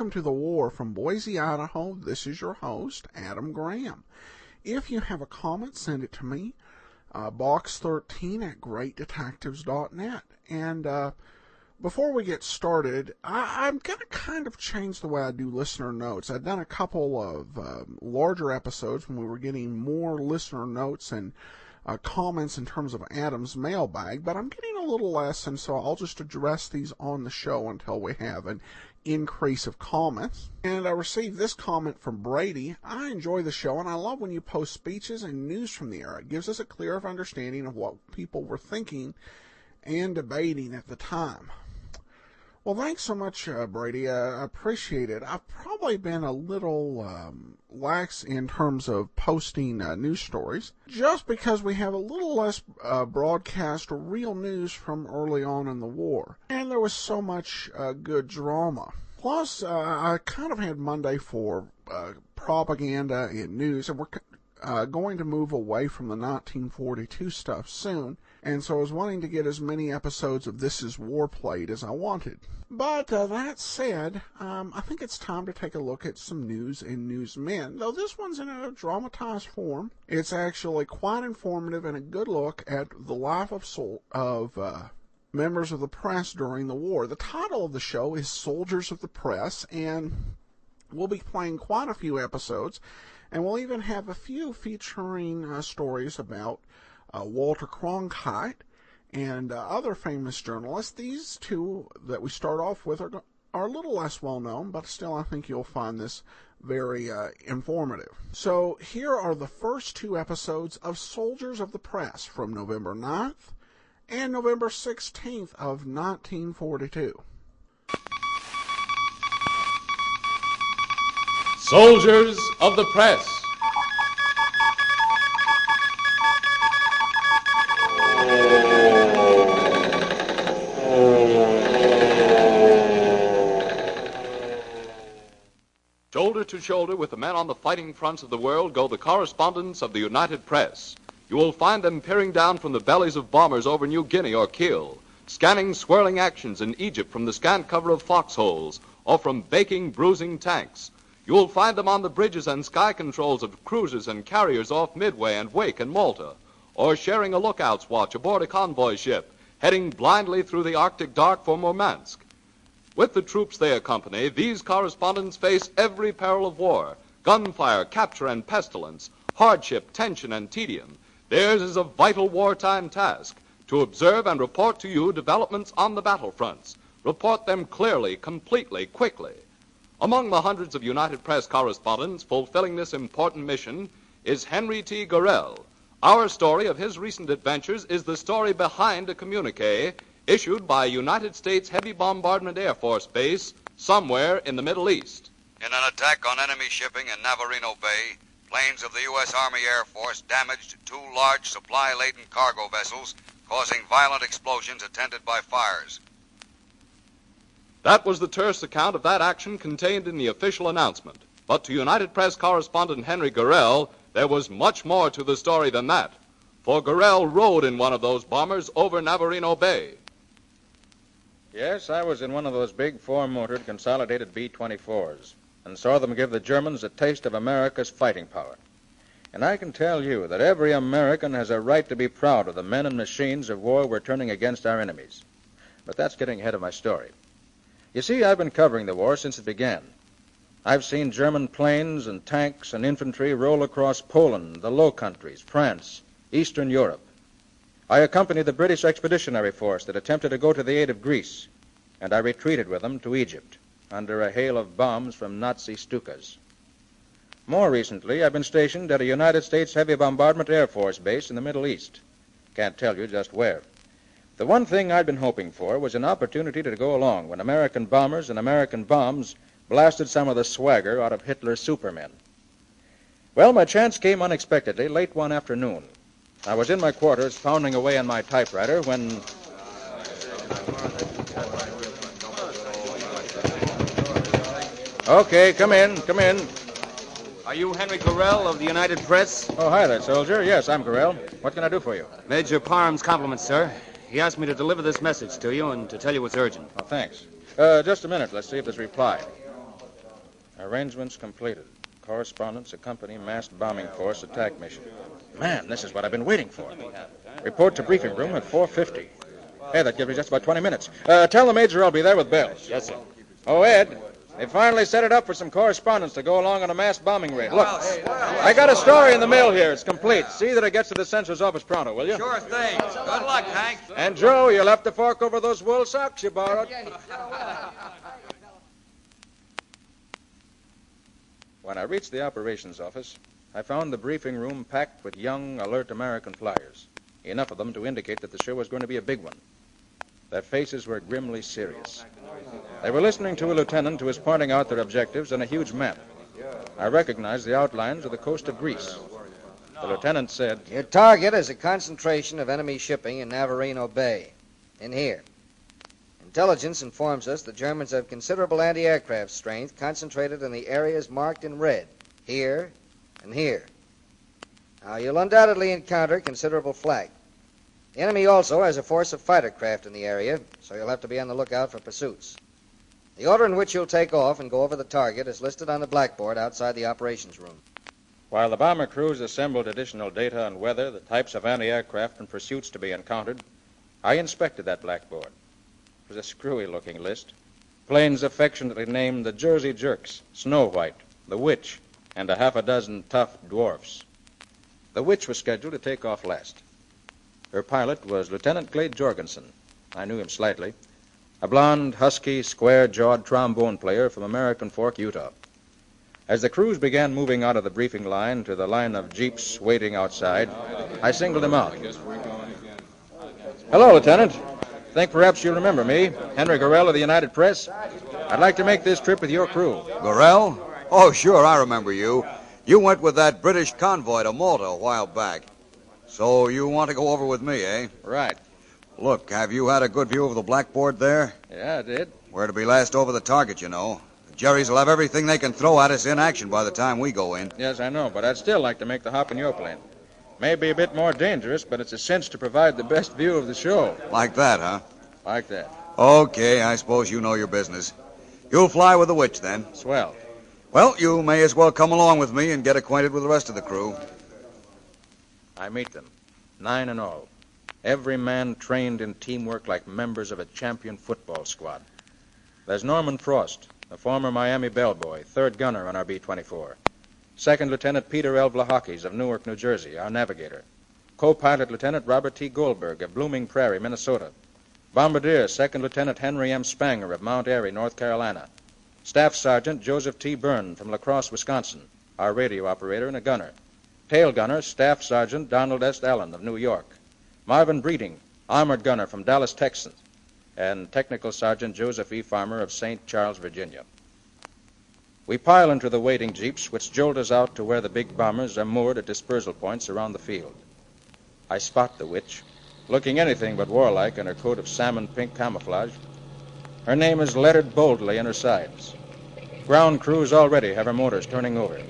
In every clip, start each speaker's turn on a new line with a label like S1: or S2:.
S1: welcome to the war from Boise, Idaho. This is your host, Adam Graham. If you have a comment, send it to me, box13@greatdetectives.net. And before we get started, I'm going to kind of change the way I do listener notes. I've done a couple of larger episodes when we were getting more listener notes and comments in terms of Adam's mailbag, but I'm getting a little less, and so I'll just address these on the show until we have an increase of comments. And I received this comment from Brady. I enjoy the show, and I love when you post speeches and news from the era. It gives us a clear understanding of what people were thinking and debating at the time. Well, thanks so much, Brady. I appreciate it. I've probably been a little lax in terms of posting news stories, just because we have a little less broadcast or real news from early on in the war. And there was so much good drama. Plus, I kind of had Monday for propaganda and news, and we're going to move away from the 1942 stuff soon. And so I was wanting to get as many episodes of This Is War played as I wanted. But that said, I think it's time to take a look at some news and newsmen. Though this one's in a dramatized form, it's actually quite informative and a good look at the life of members of the press during the war. The title of the show is Soldiers of the Press, and we'll be playing quite a few episodes, and we'll even have a few featuring stories about Walter Cronkite and other famous journalists. These two that we start off with are a little less well known, but still I think you'll find this very informative. So here are the first two episodes of Soldiers of the Press from November 9th and November 16th of 1942.
S2: Soldiers of the Press. Shoulder to shoulder with the men on the fighting fronts of the world go the correspondents of the United Press. You will find them peering down from the bellies of bombers over New Guinea or Kiel, scanning swirling actions in Egypt from the scant cover of foxholes or from baking, bruising tanks. You will find them on the bridges and sky controls of cruisers and carriers off Midway and Wake and Malta, or sharing a lookout's watch aboard a convoy ship, heading blindly through the Arctic dark for Murmansk. With the troops they accompany, these correspondents face every peril of war, gunfire, capture, and pestilence, hardship, tension, and tedium. Theirs is a vital wartime task, to observe and report to you developments on the battlefronts. Report them clearly, completely, quickly. Among the hundreds of United Press correspondents fulfilling this important mission is Henry T. Gorrell. Our story of his recent adventures is the story behind a communique issued by United States Heavy Bombardment Air Force Base somewhere in the Middle East.
S3: In an attack on enemy shipping in Navareno Bay, planes of the U.S. Army Air Force damaged two large supply-laden cargo vessels, causing violent explosions attended by fires.
S2: That was the terse account of that action contained in the official announcement. But to United Press correspondent Henry Gorrell, there was much more to the story than that. For Gorrell rode in one of those bombers over Navareno Bay.
S4: Yes, I was in one of those big four-motored consolidated B-24s and saw them give the Germans a taste of America's fighting power. And I can tell you that every American has a right to be proud of the men and machines of war we're turning against our enemies. But that's getting ahead of my story. You see, I've been covering the war since it began. I've seen German planes and tanks and infantry roll across Poland, the Low Countries, France, Eastern Europe. I accompanied the British Expeditionary Force that attempted to go to the aid of Greece, and I retreated with them to Egypt under a hail of bombs from Nazi Stukas. More recently, I've been stationed at a United States Heavy Bombardment Air Force base in the Middle East. Can't tell you just where. The one thing I'd been hoping for was an opportunity to go along when American bombers and American bombs blasted some of the swagger out of Hitler's supermen. Well, my chance came unexpectedly late one afternoon. I was in my quarters pounding away on my typewriter when... Okay, come in.
S5: Are you Henry Gorrell of the United Press?
S4: Oh, hi there, soldier. Yes, I'm Gorrell. What can I do for you?
S5: Major Parham's compliments, sir. He asked me to deliver this message to you and to tell you it's urgent.
S4: Oh, thanks. Just a minute. Let's see if there's a reply. Arrangements completed. Correspondents accompany massed bombing force attack mission. Man, this is what I've been waiting for. Report to briefing room at 4:50. Hey, that gives me just about 20 minutes. Tell the Major I'll be there with Bill.
S5: Yes, sir.
S4: Oh, Ed, they finally set it up for some correspondents to go along on a mass bombing raid. Look, I got a story in the mail here. It's complete. See that it gets to the censor's office pronto, will you?
S3: Sure thing. Good luck, Hank.
S4: And, Joe, you'll have to fork over those wool socks you borrowed. When I reached the operations office, I found the briefing room packed with young, alert American flyers. Enough of them to indicate that the show was going to be a big one. Their faces were grimly serious. They were listening to a lieutenant who was pointing out their objectives on a huge map. I recognized the outlines of the coast of Greece. The lieutenant said,
S6: Your target is a concentration of enemy shipping in Navareno Bay. In here. Intelligence informs us the Germans have considerable anti-aircraft strength concentrated in the areas marked in red. Here and here. Now, you'll undoubtedly encounter considerable flak. The enemy also has a force of fighter craft in the area, so you'll have to be on the lookout for pursuits. The order in which you'll take off and go over the target is listed on the blackboard outside the operations room.
S4: while the bomber crews assembled additional data on weather, the types of anti-aircraft and pursuits to be encountered, I inspected that blackboard. It was a screwy-looking list. Planes affectionately named the Jersey Jerks, Snow White, the Witch, and a half a dozen tough dwarfs. The Witch was scheduled to take off last. Her pilot was Lieutenant Glade Jorgensen. I knew him slightly. A blond, husky, square-jawed trombone player from American Fork, Utah. As the crews began moving out of the briefing line to the line of jeeps waiting outside, I singled him out. Hello, Lieutenant. Think perhaps you remember me, Henry Gorrell of the United Press. I'd like to make this trip with your crew.
S3: Gorrell? Oh, sure, I remember you. You went with that British convoy to Malta a while back. So you want to go over with me, eh?
S4: Right.
S3: Look, have you had a good view of the blackboard there?
S4: Yeah, I did.
S3: We're to be last over the target, you know. The Jerrys will have everything they can throw at us in action by the time we go in.
S4: Yes, I know, but I'd still like to make the hop in your plane. May be a bit more dangerous, but it's a cinch to provide the best view of the show.
S3: Like that, huh?
S4: Like that.
S3: Okay, I suppose you know your business. You'll fly with the Witch, then.
S4: Swell.
S3: Well, you may as well come along with me and get acquainted with the rest of the crew.
S4: I meet them, 9 in all. Every man trained in teamwork like members of a champion football squad. There's Norman Frost, the former Miami bellboy, third gunner on our B-24. Second Lieutenant Peter L. Vlahakis of Newark, New Jersey, our navigator. Co-pilot Lieutenant Robert T. Goldberg of Blooming Prairie, Minnesota. Bombardier Second Lieutenant Henry M. Spanger of Mount Airy, North Carolina. Staff Sergeant Joseph T. Byrne from La Crosse, Wisconsin, our radio operator and a gunner. Tail gunner Staff Sergeant Donald S. Allen of New York. Marvin Breeding, armored gunner from Dallas, Texas, and Technical Sergeant Joseph E. Farmer of St. Charles, Virginia. We pile into the waiting jeeps, which jolt us out to where the big bombers are moored at dispersal points around the field. I spot the Witch, looking anything but warlike in her coat of salmon pink camouflage. Her name is lettered boldly in her sides. Ground crews already have her motors turning over.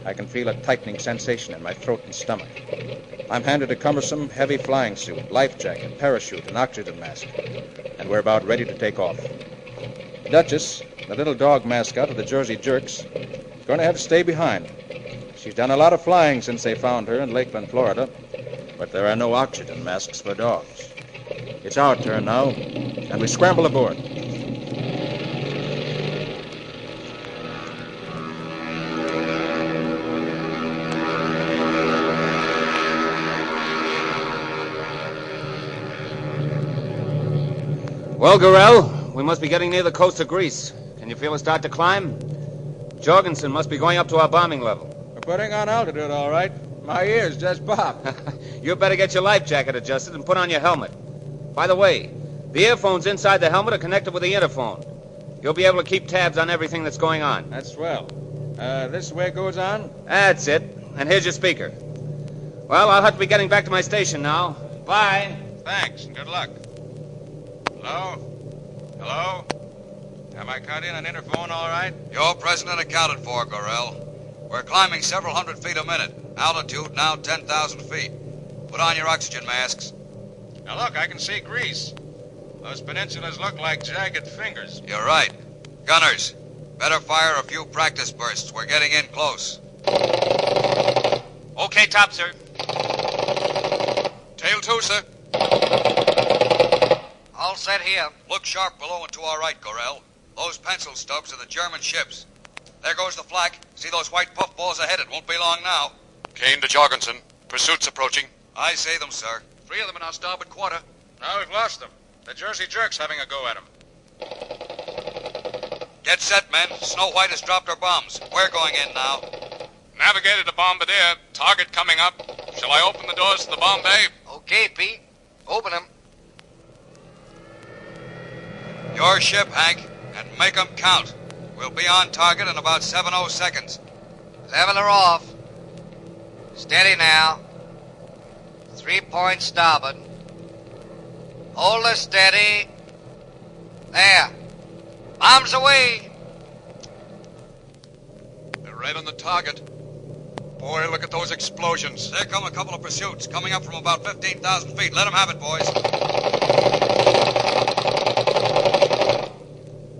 S4: I can feel a tightening sensation in my throat and stomach. I'm handed a cumbersome, heavy flying suit, life jacket, parachute, and oxygen mask, and we're about ready to take off. Duchess, the little dog mascot of the Jersey Jerks, is going to have to stay behind. She's done a lot of flying since they found her in Lakeland, Florida, but there are no oxygen masks for dogs. It's our turn now, and we scramble aboard.
S5: Well, Gorrell, we must be getting near the coast of Greece. Can you feel us start to climb? Jorgensen must be going up to our bombing level.
S4: We're putting on altitude, all right. My ears just popped.
S5: You better get your life jacket adjusted and put on your helmet. By the way, the earphones inside the helmet are connected with the interphone. You'll be able to keep tabs on everything that's going on.
S4: That's swell. This way it goes on?
S5: That's it. And here's your speaker. Well, I'll have to be getting back to my station now. Bye.
S4: Thanks, and good luck. Hello? Hello? Am I cut in an interphone all right?
S3: You're present and accounted for, Gorrell. We're climbing several hundred feet a minute. Altitude now 10,000 feet. Put on your oxygen masks.
S4: Now look, I can see Greece. Those peninsulas look like jagged fingers.
S3: You're right. Gunners, Better fire a few practice bursts. We're getting in close.
S5: Okay, top, sir.
S3: Tail 2, sir.
S6: All set here.
S3: Look sharp below and to our right, Gorrell. Those pencil stubs are the German ships. There goes the flak. See those white puffballs ahead? It won't be long now.
S7: Kane to Jorgensen. Pursuit's approaching.
S3: I say them, sir.
S7: 3 of them in our starboard quarter.
S4: Now we've lost them. The Jersey Jerk's having a go at them.
S3: Get set, men. Snow White has dropped her bombs. We're going in now.
S7: Navigator to Bombardier. Target coming up. Shall I open the doors to the bomb bay?
S6: Okay, Pete. Open them.
S3: Your ship, Hank, and make 'em count. We'll be on target in about 70 seconds.
S6: Level her off. Steady now. 3 points starboard. Hold her steady. There. Bombs away.
S7: They're right on the target. Boy, look at those explosions.
S3: There come a couple of pursuits, coming up from about 15,000 feet. Let 'em have it, boys.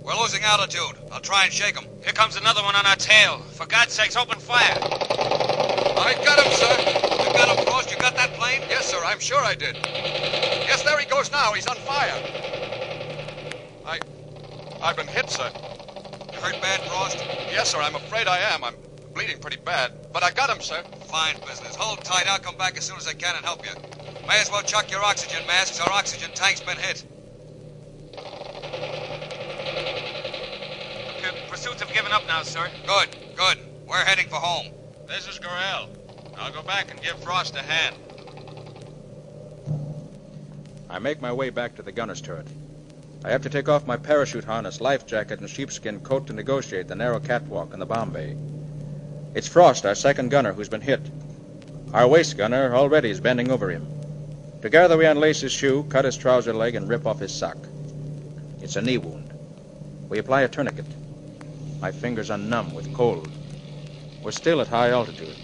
S3: We're losing altitude. I'll try and shake 'em.
S5: Here comes another one on our tail. For God's sakes, open fire.
S7: I got him, sir.
S3: You got 'em, Frost? You got that plane?
S7: Yes, sir, I'm sure I did. Yes, there he goes now. He's on fire. I've been hit, sir.
S3: You hurt bad, Frost?
S7: Yes, sir, I'm afraid I am. I'm bleeding pretty bad. But I got him, sir.
S3: Fine business. Hold tight. I'll come back as soon as I can and help you. May as well chuck your oxygen masks. Our oxygen tank's been hit.
S5: The pursuits have given up now, sir.
S3: Good, good. We're heading for home.
S4: This is Gorrell. I'll go back and give Frost a hand. I make my way back to the gunner's turret. I have to take off my parachute harness, life jacket, and sheepskin coat to negotiate the narrow catwalk in the bomb bay. It's Frost, our second gunner, who's been hit. Our waist gunner already is bending over him. Together we unlace his shoe, cut his trouser leg, and rip off his sock. It's a knee wound. We apply a tourniquet. My fingers are numb with cold. We're still at high altitude.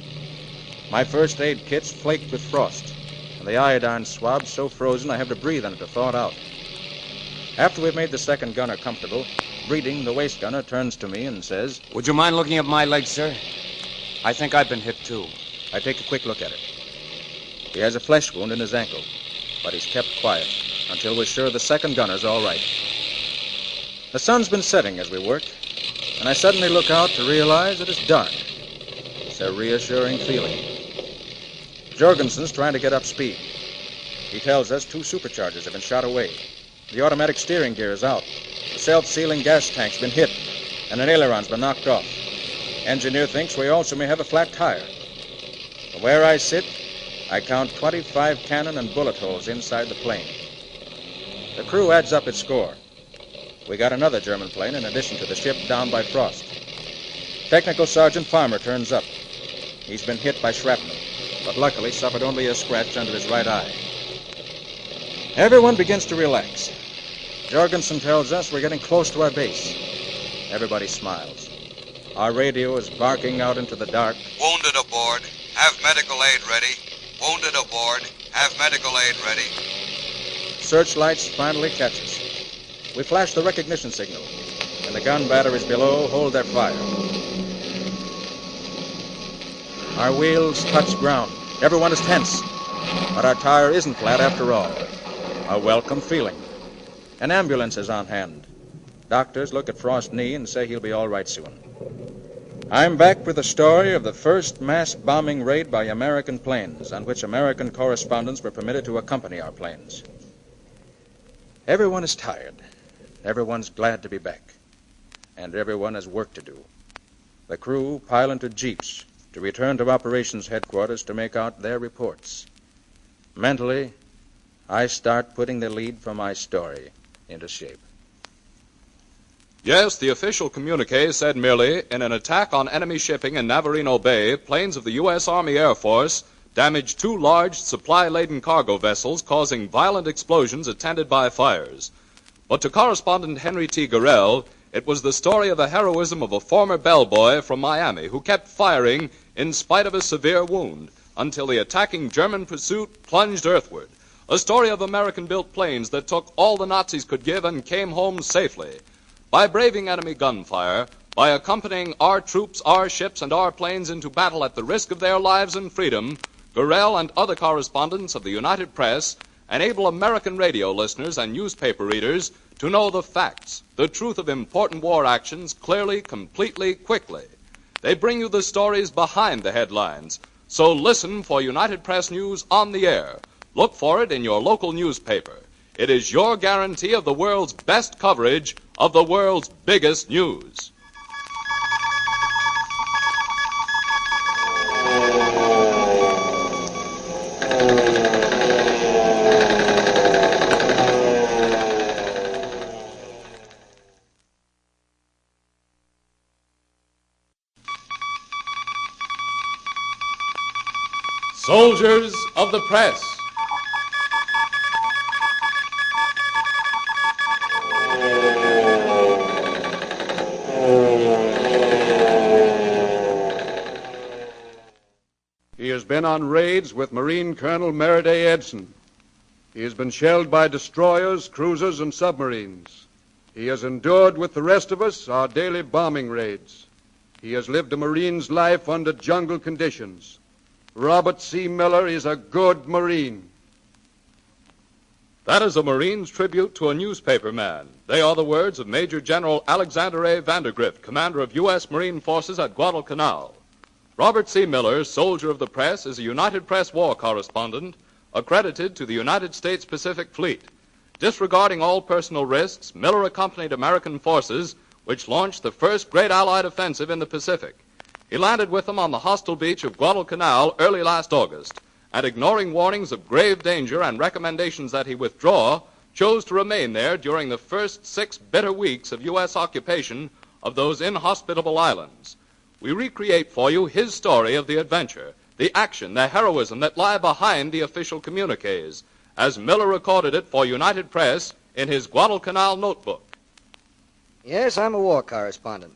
S4: My first aid kit's flaked with frost, and the iodine swab's so frozen I have to breathe on it to thaw it out. After we've made the second gunner comfortable, Breeding, the waist gunner, turns to me and says,
S5: Would you mind looking at my leg, sir? I think I've been hit, too.
S4: I take a quick look at it. He has a flesh wound in his ankle, but he's kept quiet until we're sure the second gunner's all right. The sun's been setting as we work, and I suddenly look out to realize that it's dark. It's a reassuring feeling. Jorgensen's trying to get up speed. He tells us 2 superchargers have been shot away. The automatic steering gear is out. The self-sealing gas tank's been hit, and an aileron's been knocked off. Engineer thinks we also may have a flat tire. From where I sit, I count 25 cannon and bullet holes inside the plane. The crew adds up its score. We got another German plane in addition to the ship down by Frost. Technical Sergeant Farmer turns up. He's been hit by shrapnel, but luckily suffered only a scratch under his right eye. Everyone begins to relax. Jorgensen tells us we're getting close to our base. Everybody smiles. Our radio is barking out into the dark.
S3: Wounded aboard. Have medical aid ready. Wounded aboard. Have medical aid ready.
S4: Searchlights finally catch us. We flash the recognition signal, and the gun batteries below hold their fire. Our wheels touch ground. Everyone is tense. But our tire isn't flat after all. A welcome feeling. An ambulance is on hand. Doctors look at Frost's knee and say he'll be all right soon. I'm back with the story of the first mass bombing raid by American planes, on which American correspondents were permitted to accompany our planes. Everyone is tired. Everyone's glad to be back. And everyone has work to do. The crew pile into jeeps to return to operations headquarters to make out their reports. Mentally, I start putting the lead for my story into shape.
S2: Yes, the official communique said merely, in an attack on enemy shipping in Navareno Bay, planes of the U.S. Army Air Force damaged 2 large supply-laden cargo vessels, causing violent explosions attended by fires. But to correspondent Henry T. Gorrell, it was the story of the heroism of a former bellboy from Miami who kept firing in spite of a severe wound until the attacking German pursuit plunged earthward. A story of American-built planes that took all the Nazis could give and came home safely. By braving enemy gunfire, By accompanying our troops, our ships, and our planes into battle at the risk of their lives and freedom, Gorrell and other correspondents of the United Press enable American radio listeners and newspaper readers to know the facts, the truth of important war actions clearly, completely, quickly. They bring you the stories behind the headlines. So listen for United Press News on the air. Look for it in your local newspaper. It is your guarantee of the world's best coverage of the world's biggest news. Soldiers of the Press.
S8: He has been on raids with Marine Colonel Merriday Edson. He has been shelled by destroyers, cruisers, and submarines. He has endured with the rest of us our daily bombing raids. He has lived a Marine's life under jungle conditions. Robert C. Miller is a good Marine.
S2: That is a Marine's tribute to a newspaper man. They are the words of Major General Alexander A. Vandergrift, commander of U.S. Marine forces at Guadalcanal. Robert C. Miller, soldier of the press, is a United Press war correspondent accredited to the United States Pacific Fleet. Disregarding all personal risks, Miller accompanied American forces which launched the first great Allied offensive in the Pacific. He landed with them on the hostile beach of Guadalcanal early last August, and ignoring warnings of grave danger and recommendations that he withdraw, chose to remain there during the first 6 bitter weeks of U.S. occupation of those inhospitable islands. We recreate for you his story of the adventure, the action, the heroism that lie behind the official communiques, as Miller recorded it for United Press in his Guadalcanal notebook.
S6: Yes, I'm a war correspondent.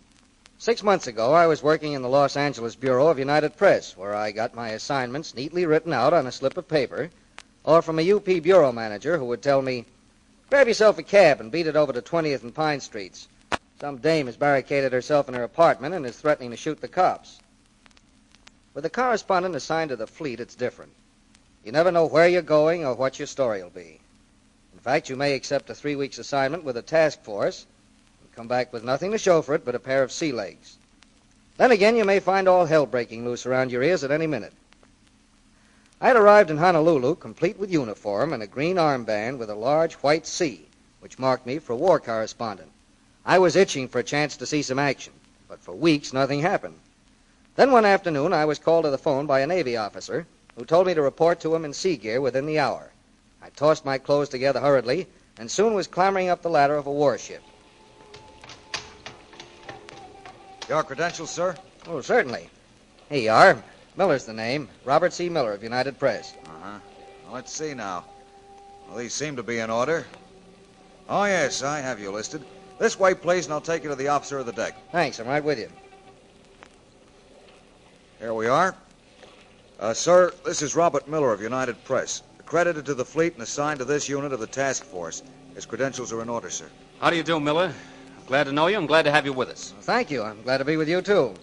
S6: 6 months ago, I was working in the Los Angeles Bureau of United Press, where I got my assignments neatly written out on a slip of paper, or from a UP bureau manager who would tell me, grab yourself a cab and beat it over to 20th and Pine Streets. Some dame has barricaded herself in her apartment and is threatening to shoot the cops. With a correspondent assigned to the fleet, it's different. You never know where you're going or what your story will be. In fact, you may accept a 3 weeks assignment with a task force and come back with nothing to show for it but a pair of sea legs. Then again, you may find all hell breaking loose around your ears at any minute. I had arrived in Honolulu, complete with uniform and a green armband with a large white C, which marked me for a war correspondent. I was itching for a chance to see some action, but for weeks nothing happened. Then one afternoon I was called to the phone by a Navy officer who told me to report to him in sea gear within the hour. I tossed my clothes together hurriedly and soon was clambering up the ladder of a warship.
S3: Your credentials, sir?
S6: Oh, certainly. Here you are. Miller's the name. Robert C. Miller of United Press.
S3: Uh-huh. Well, let's see now. Well, these seem to be in order. Oh, yes, I have you listed. This way, please, and I'll take you to the officer of the deck.
S6: Thanks, I'm right with you.
S3: Here we are. Sir, this is Robert Miller of United Press, accredited to the fleet and assigned to this unit of the task force. His credentials are in order, sir.
S5: How do you do, Miller? I'm glad to know you. I'm glad to have you with us.
S6: Well, thank you. I'm glad to be with you, too.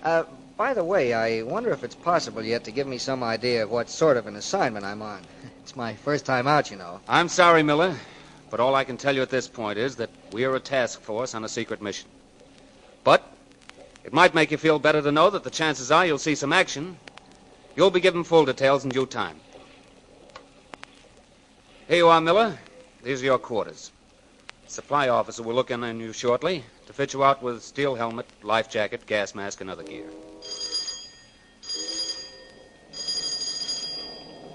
S6: By the way, I wonder if it's possible yet to give me some idea of what sort of an assignment I'm on. It's my first time out, you know.
S5: I'm sorry, Miller, but all I can tell you at this point is that we are a task force on a secret mission. But it might make you feel better to know that the chances are you'll see some action. You'll be given full details in due time. Here you are, Miller. These are your quarters. Supply officer will look in on you shortly to fit you out with steel helmet, life jacket, gas mask, and other gear.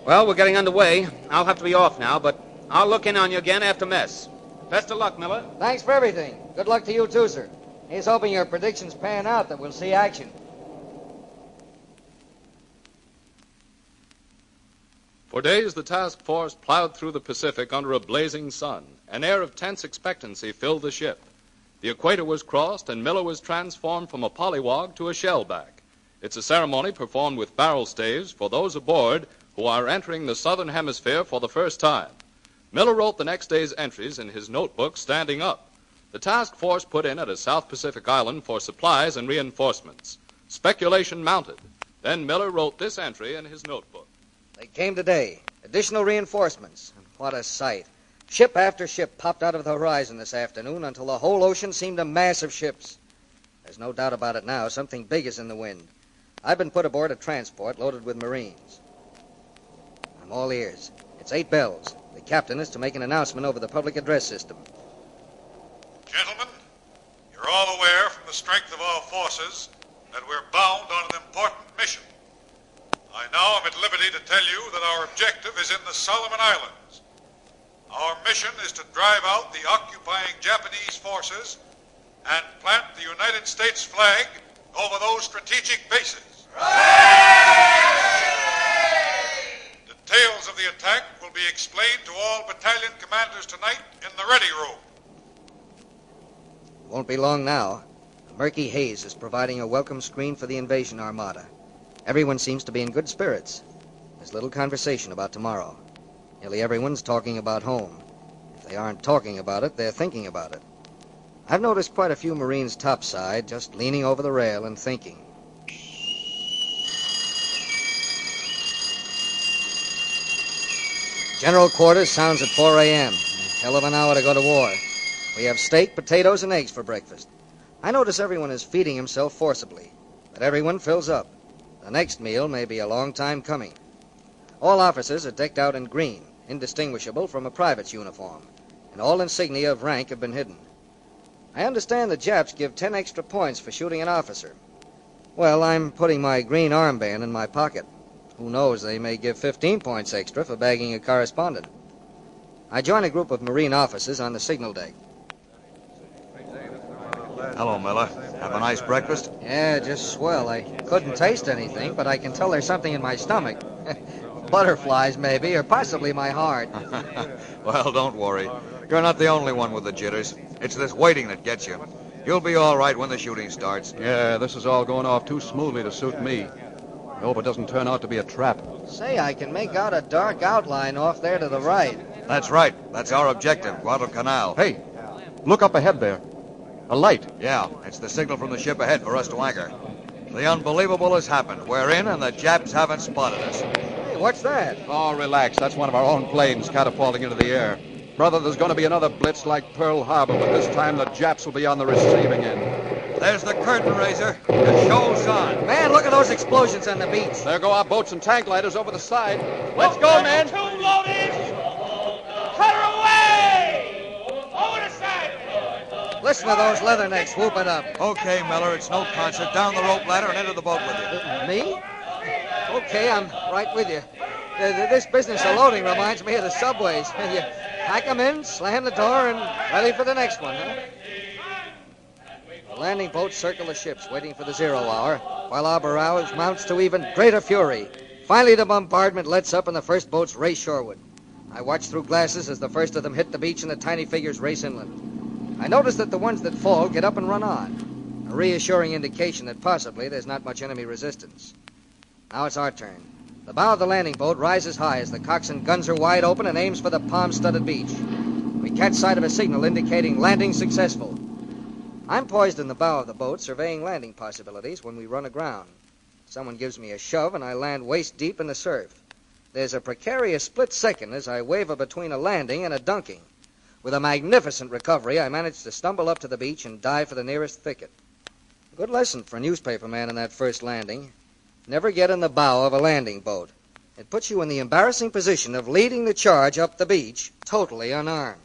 S5: Well, we're getting underway. I'll have to be off now, but I'll look in on you again after mess. Best of luck, Miller.
S6: Thanks for everything. Good luck to you, too, sir. Here's hoping your predictions pan out that we'll see action.
S2: For days, the task force plowed through the Pacific under a blazing sun. An air of tense expectancy filled the ship. The equator was crossed, and Miller was transformed from a pollywog to a shellback. It's a ceremony performed with barrel staves for those aboard who are entering the southern hemisphere for the first time. Miller wrote the next day's entries in his notebook standing up. The task force put in at a South Pacific island for supplies and reinforcements. Speculation mounted. Then Miller wrote this entry in his notebook.
S6: They came today. Additional reinforcements. What a sight. Ship after ship popped out of the horizon this afternoon until the whole ocean seemed a mass of ships. There's no doubt about it now. Something big is in the wind. I've been put aboard a transport loaded with Marines. I'm all ears. It's 8 bells. The captain is to make an announcement over the public address system.
S9: Gentlemen, you're all aware from the strength of our forces that we're bound on an important mission. I now am at liberty to tell you that our objective is in the Solomon Islands. Our mission is to drive out the occupying Japanese forces and plant the United States flag over those strategic bases. Details of the attack will be explained to all battalion commanders tonight in the ready room.
S6: Won't be long now. A murky haze is providing a welcome screen for the invasion armada. Everyone seems to be in good spirits. There's little conversation about tomorrow. Nearly everyone's talking about home. If they aren't talking about it, they're thinking about it. I've noticed quite a few Marines topside, just leaning over the rail and thinking. General quarters sounds at 4 a.m. Hell of an hour to go to war. We have steak, potatoes, and eggs for breakfast. I notice everyone is feeding himself forcibly, but everyone fills up. The next meal may be a long time coming. All officers are decked out in green, indistinguishable from a private's uniform, and all insignia of rank have been hidden. I understand the Japs give 10 extra points for shooting an officer. Well, I'm putting my green armband in my pocket. Who knows, they may give 15 points extra for bagging a correspondent. I join a group of Marine officers on the signal deck.
S3: Hello, Miller. Have a nice breakfast?
S6: Yeah, just swell. I couldn't taste anything, but I can tell there's something in my stomach. Butterflies, maybe, or possibly my heart.
S3: Well, don't worry. You're not the only one with the jitters. It's this waiting that gets you. You'll be all right when the shooting starts.
S8: Yeah, this is all going off too smoothly to suit me. I hope it doesn't turn out to be a trap.
S6: Say, I can make out a dark outline off there to the right.
S3: That's right. That's our objective, Guadalcanal.
S8: Hey, look up ahead there. A light.
S3: Yeah, it's the signal from the ship ahead for us to anchor. The unbelievable has happened. We're in, and the Japs haven't spotted us.
S6: Hey, what's that?
S8: Oh, relax. That's one of our own planes catapulting into the air. Brother, there's going to be another blitz like Pearl Harbor, but this time the Japs will be on the receiving end.
S3: There's the curtain raiser. The show's on.
S6: Man, look at those explosions on the beach.
S8: There go our boats and tank lighters over the side. Let's go, man.
S10: 2 loaded. Cut her away. Over the side.
S6: Listen to those leathernecks whooping up.
S3: Okay, Miller, it's no concert. Down the rope ladder and into the boat with you.
S6: Me? Okay, I'm right with you. This business of loading reminds me of the subways. You pack them in, slam the door, and ready for the next one, huh? The landing boats circle the ships, waiting for the 0 hour, while our barrage mounts to even greater fury. Finally, the bombardment lets up, and the first boats race shoreward. I watch through glasses as the first of them hit the beach and the tiny figures race inland. I notice that the ones that fall get up and run on, a reassuring indication that possibly there's not much enemy resistance. Now it's our turn. The bow of the landing boat rises high as the coxswain guns her wide open and aims for the palm-studded beach. We catch sight of a signal indicating landing successful. I'm poised in the bow of the boat, surveying landing possibilities when we run aground. Someone gives me a shove, and I land waist-deep in the surf. There's a precarious split second as I waver between a landing and a dunking. With a magnificent recovery, I manage to stumble up to the beach and dive for the nearest thicket. Good lesson for a newspaperman in that first landing. Never get in the bow of a landing boat. It puts you in the embarrassing position of leading the charge up the beach, totally unarmed.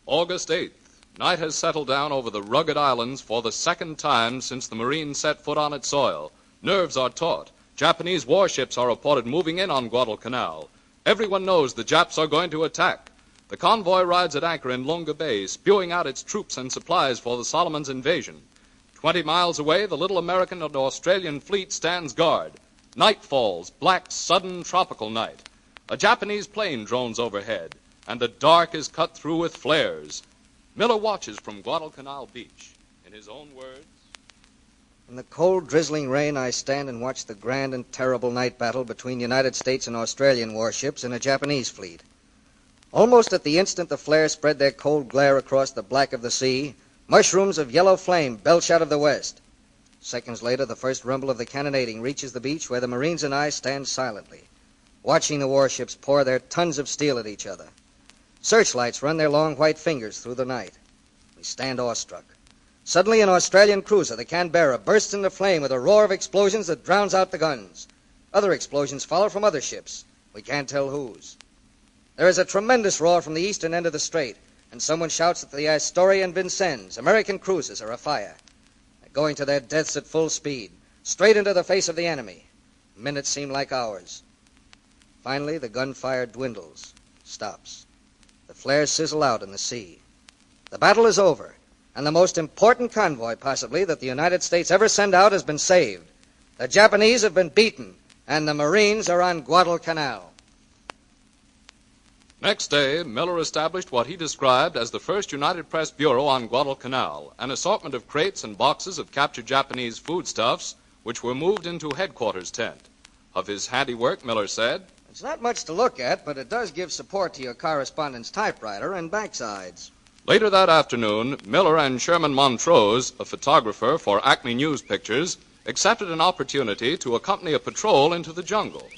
S2: August 8th. Night has settled down over the rugged islands for the second time since the Marines set foot on its soil. Nerves are taut. Japanese warships are reported moving in on Guadalcanal. Everyone knows the Japs are going to attack. The convoy rides at anchor in Lunga Bay, spewing out its troops and supplies for the Solomons invasion. 20 miles away, the little American and Australian fleet stands guard. Night falls, black, sudden, tropical night. A Japanese plane drones overhead, and the dark is cut through with flares. Miller watches from Guadalcanal Beach. In his own words,
S6: In the cold, drizzling rain, I stand and watch the grand and terrible night battle between United States and Australian warships and a Japanese fleet. Almost at the instant the flares spread their cold glare across the black of the sea, mushrooms of yellow flame belch out of the west. Seconds later, the first rumble of the cannonading reaches the beach where the Marines and I stand silently, watching the warships pour their tons of steel at each other. Searchlights run their long white fingers through the night. We stand awestruck. Suddenly, an Australian cruiser, the Canberra, bursts into flame with a roar of explosions that drowns out the guns. Other explosions follow from other ships. We can't tell whose. There is a tremendous roar from the eastern end of the strait, and someone shouts that the Astoria and Vincennes, American cruisers, are afire. They're going to their deaths at full speed, straight into the face of the enemy. Minutes seem like hours. Finally, the gunfire dwindles, stops. The flares sizzle out in the sea. The battle is over, and the most important convoy, possibly, that the United States ever sent out has been saved. The Japanese have been beaten, and the Marines are on Guadalcanal.
S2: Next day, Miller established what he described as the first United Press Bureau on Guadalcanal, an assortment of crates and boxes of captured Japanese foodstuffs, which were moved into headquarters tent. Of his handiwork, Miller said,
S6: "It's not much to look at, but it does give support to your correspondent's typewriter and backsides."
S2: Later that afternoon, Miller and Sherman Montrose, a photographer for Acme News Pictures, accepted an opportunity to accompany a patrol into the jungle.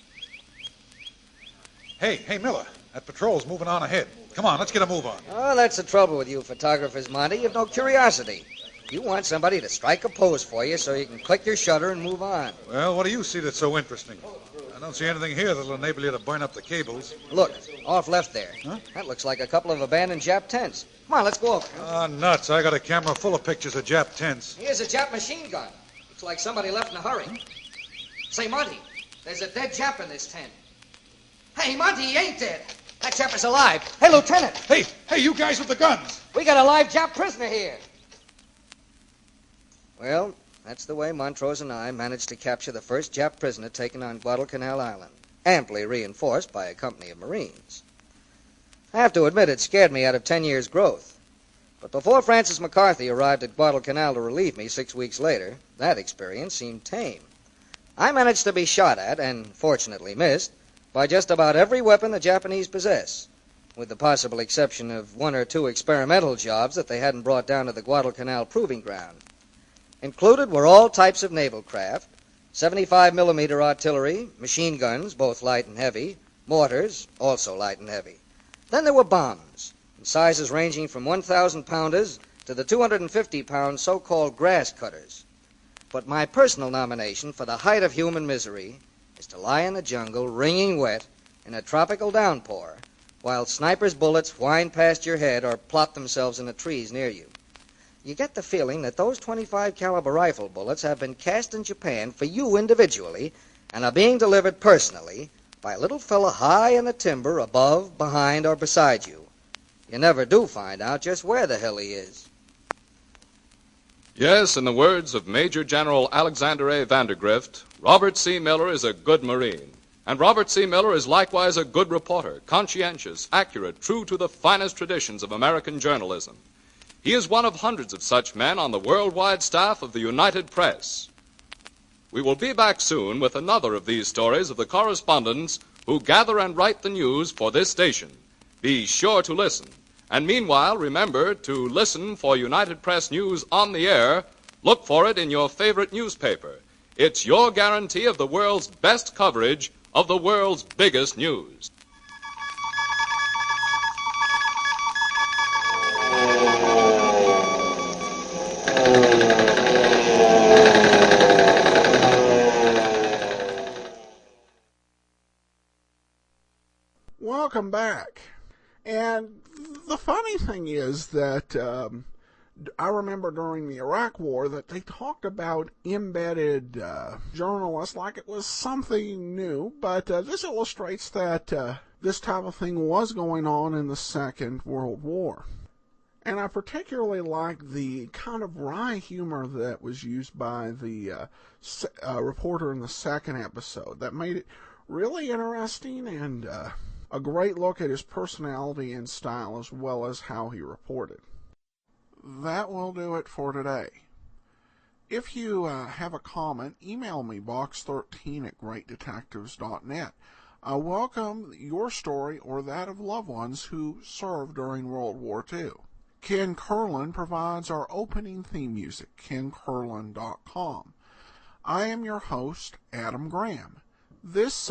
S9: Hey, Miller, that patrol's moving on ahead. Come on, let's get a move on.
S6: Oh, that's the trouble with you photographers, Monty. You've no curiosity. You want somebody to strike a pose for you so you can click your shutter and move on.
S9: Well, what do you see that's so interesting? I don't see anything here that'll enable you to burn up the cables.
S6: Look, off left there.
S9: Huh?
S6: That looks like a couple of abandoned Jap tents. Come on, let's go over.
S9: Ah, nuts. I got a camera full of pictures of Jap tents.
S6: Here's a Jap machine gun. Looks like somebody left in a hurry. Say, Monty, there's a dead Jap in this tent. Hey, Monty, he ain't dead. That Jap is alive. Hey, Lieutenant.
S9: Hey, you guys with the guns.
S6: We got a live Jap prisoner here. Well, that's the way Montrose and I managed to capture the first Jap prisoner taken on Guadalcanal Island, amply reinforced by a company of Marines. I have to admit it scared me out of 10 years' growth. But before Francis McCarthy arrived at Guadalcanal to relieve me 6 weeks later, that experience seemed tame. I managed to be shot at, and fortunately missed, by just about every weapon the Japanese possess, with the possible exception of 1 or 2 experimental jobs that they hadn't brought down to the Guadalcanal proving ground. Included were all types of naval craft, 75-millimeter artillery, machine guns, both light and heavy, mortars, also light and heavy. Then there were bombs, in sizes ranging from 1,000-pounders to the 250-pound so-called grass cutters. But my personal nomination for the height of human misery is to lie in the jungle, wringing wet, in a tropical downpour, while snipers' bullets whine past your head or plop themselves in the trees near you. You get the feeling that those .25 caliber rifle bullets have been cast in Japan for you individually and are being delivered personally by a little fella high in the timber above, behind, or beside you. You never do find out just where the hell he is.
S2: Yes, in the words of Major General Alexander A. Vandergrift, Robert C. Miller is a good Marine. And Robert C. Miller is likewise a good reporter, conscientious, accurate, true to the finest traditions of American journalism. He is one of hundreds of such men on the worldwide staff of the United Press. We will be back soon with another of these stories of the correspondents who gather and write the news for this station. Be sure to listen. And meanwhile, remember to listen for United Press news on the air. Look for it in your favorite newspaper. It's your guarantee of the world's best coverage of the world's biggest news.
S1: Welcome back. And the funny thing is that I remember during the Iraq War that they talked about embedded journalists like it was something new, but this illustrates that this type of thing was going on in the Second World War. And I particularly like the kind of wry humor that was used by the reporter in the second episode. That made it really interesting and a great look at his personality and style as well as how he reported. That will do it for today. If you have a comment, email me, box13@greatdetectives.net. I welcome your story or that of loved ones who served during World War II. Ken Curlin provides our opening theme music, kencurlin.com. I am your host, Adam Graham. This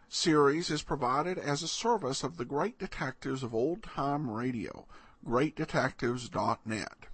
S1: series is provided as a service of the Great Detectives of Old Time Radio, greatdetectives.net.